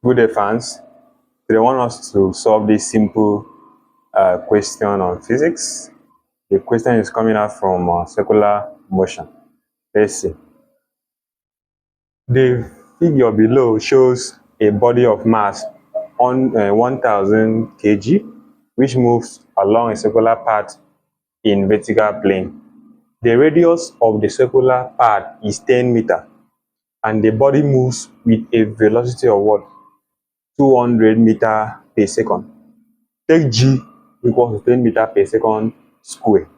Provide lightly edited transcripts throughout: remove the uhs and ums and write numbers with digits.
Good day, fans. They want us to solve this simple question on physics. The question is coming out from circular motion. Let's see. The figure below shows a body of mass on 1000 kg, which moves along a circular path in vertical plane. The radius of the circular path is 10 meters, and the body moves with a velocity of what? 200 meters per second. Take g equals to 10 meters per second square.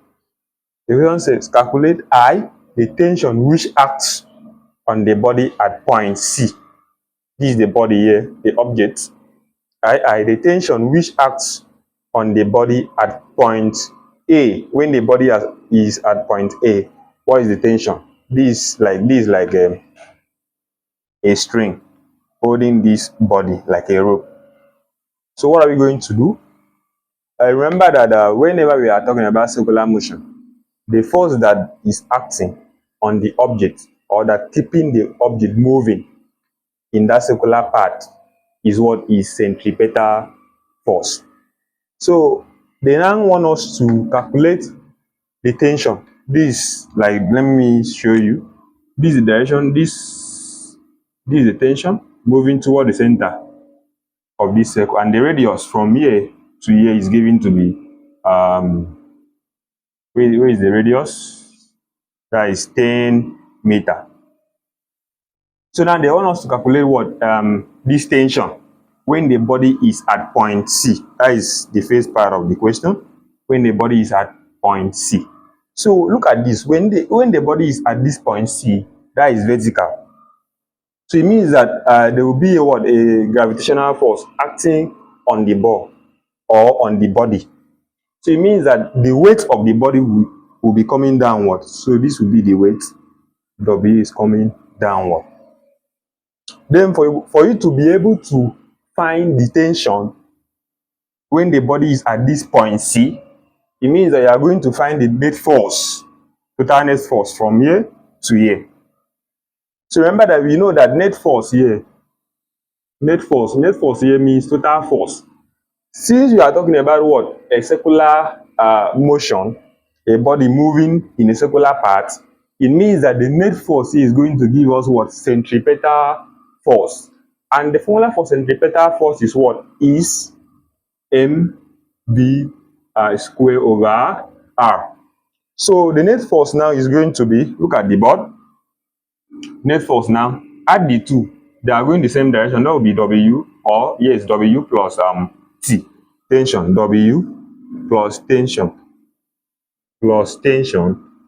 The question says calculate I, the tension which acts on the body at point C. This is the body here, the object. I, the tension which acts on the body at point A. When the body is at point A, what is the tension? This is like a string holding this body like a rope. So what are we going to do? Remember that whenever we are talking about circular motion, the force that is acting on the object or that keeping the object moving in that circular path is what is centripetal force. So they now want us to calculate the tension. This, like, let me show you. This is the direction. This is the tension moving toward the center of this circle, and the radius from here to here is given to be where is the radius? That is 10 meter. So now they want us to calculate what this tension when the body is at point C. That is the first part of the question. When the body is at point C. So look at this. When the body is at this point C, that is vertical. So it means that there will be a gravitational force acting on the ball or on the body. So it means that the weight of the body will be coming downward. So this will be the weight. W is coming downward. Then for you to be able to find the tension when the body is at this point C, it means that you are going to find the net force, total net force from here to here. So remember that we know that net force here means total force. Since we are talking about what? A circular motion, a body moving in a circular path, it means that the net force is going to give us what? Centripetal force. And the formula for centripetal force is what? Is mv square over r. So the net force now is going to be, look at the board, net force now, add the two, they are going the same direction. That will be W, or yes, W plus T, tension, W plus tension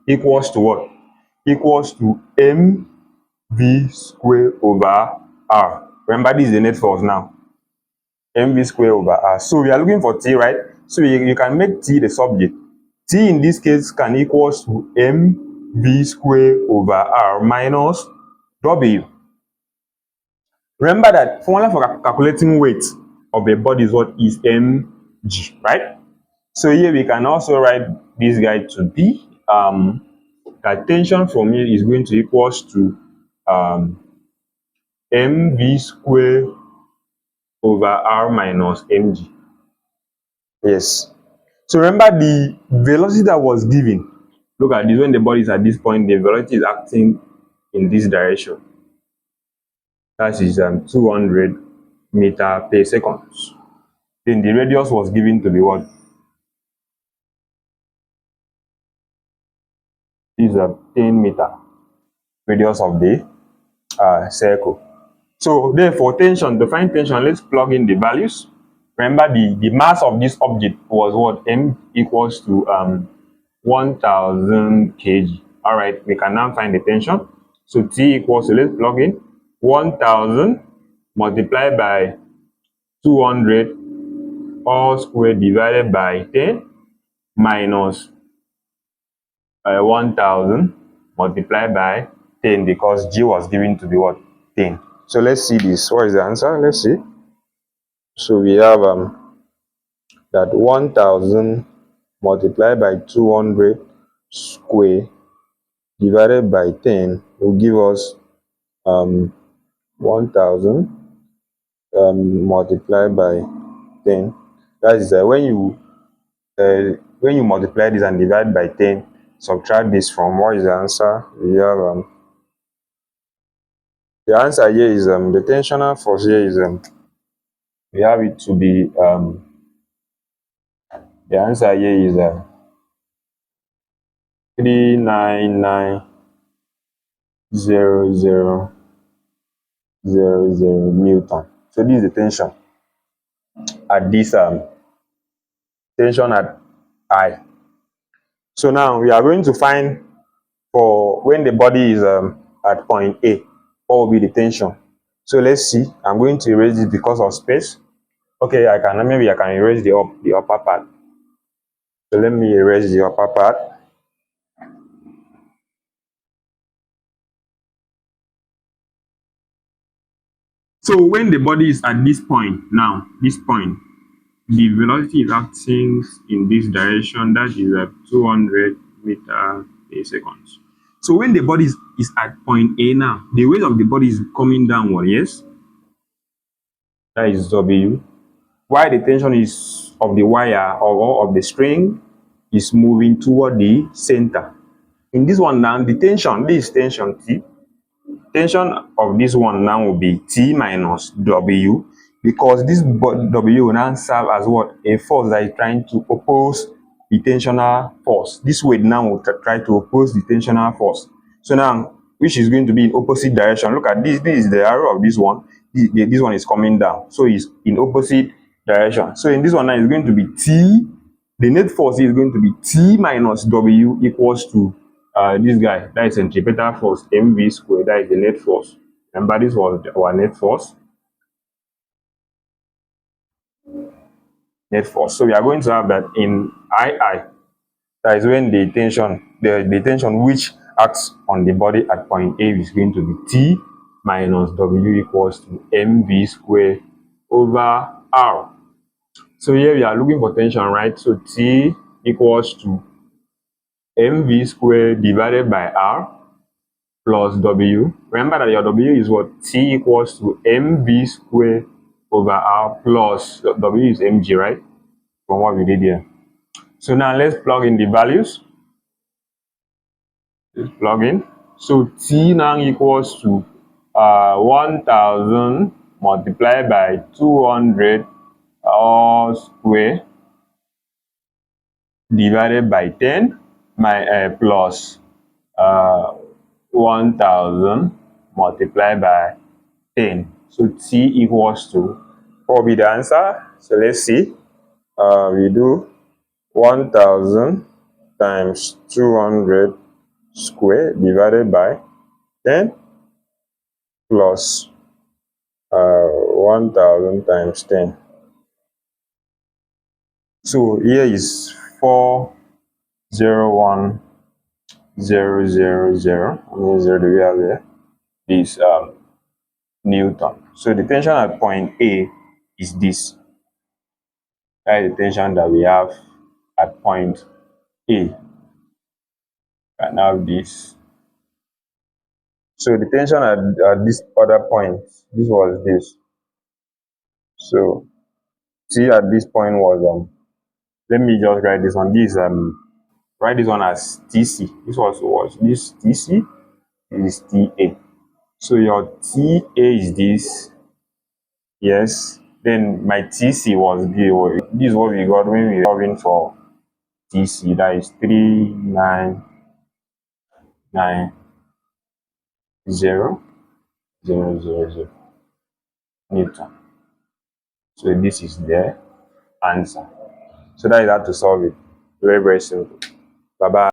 equals to what? Equals to mv square over r. Remember, this is the net force now, mv square over r. So we are looking for T, right? So you can make T the subject. T in this case can equals to mv square over r minus W. Remember that formula for calculating weight of a body is what? Is mg, right? So here we can also write this guy to be that tension from here is going to equals to mv square over r minus mg. Yes. So remember the velocity that was given. Look at this. When the body is at this point, the velocity is acting in this direction. That is 200 meters per second. Then the radius was given to be what? This is 10 meter radius of the circle. So therefore, tension, to find tension, let's plug in the values. Remember the mass of this object was what? M equals to 1000 kg. All right, we can now find the tension. So T equals to, let's plug in 1000 multiplied by 200 all square divided by 10 minus 1000 multiplied by 10, because G was given to be what? 10. So let's see this. What is the answer? Let's see. So we have that 1000 multiplied by 200 square divided by 10 will give us 1000 multiply by 10. That is when you multiply this and divide by 10, subtract this from, what is the answer? We have the answer here is the tensional force here is we have it to be the answer here is 399,000 Newton. So this is the at this tension at I. So now we are going to find for when the body is at point A, what will be the tension? So let's see. I'm going to erase it because of space. Okay, maybe I can erase the upper part. So let me erase the upper part. So when the body is at this point now, this point, the velocity is acting in this direction, that is at 200 meter per second. So when the body is at point A now, the weight of the body is coming downward, yes? That is W. While the tension is of the wire or of the string is moving toward the center. In this one now, the tension, this is tension T. Tension of this one now will be T minus W, because this W will now serve as what? A force that is trying to oppose the tensional force. This weight now will try to oppose the tensional force. So now, which is going to be in opposite direction. Look at this. This is the arrow of this one. This one is coming down. So it's in opposite direction. So in this one now, it's going to be T. The net force is going to be T minus W equals to this guy, that is centripetal force, mv squared, that is the net force. Remember, this was our net force. So we are going to have that in II. That is when the tension which acts on the body at point A is going to be T minus W equals to mv squared over R. So here we are looking for tension, right? So T equals to mv squared divided by R plus W. Remember that your W is what? T equals to mv squared over R plus W is mg, right? From what we did here. So now let's plug in the values. Let's plug in. So T now equals to 1000 multiplied by 200 all square divided by 10 plus 1000 multiplied by 10. So T equals to, what will be the answer? So let's see. We do 1000 times 200 square divided by 10 plus 1000 times 10. So here is 401,000. How many zero do we have here? This Newton. So the tension at point A is this. That is the tension that we have at point A. And now this. So the tension at this other point, this was this. So T at this point was let me just write this one. This write this one as TC. This was this TC, this is TA. So your TA is this, yes. Then my TC was this. This is what we got when we were solving for TC. That is 399,000 Newton. So this is the answer. So that is how to solve it. Very, very simple. Bye bye.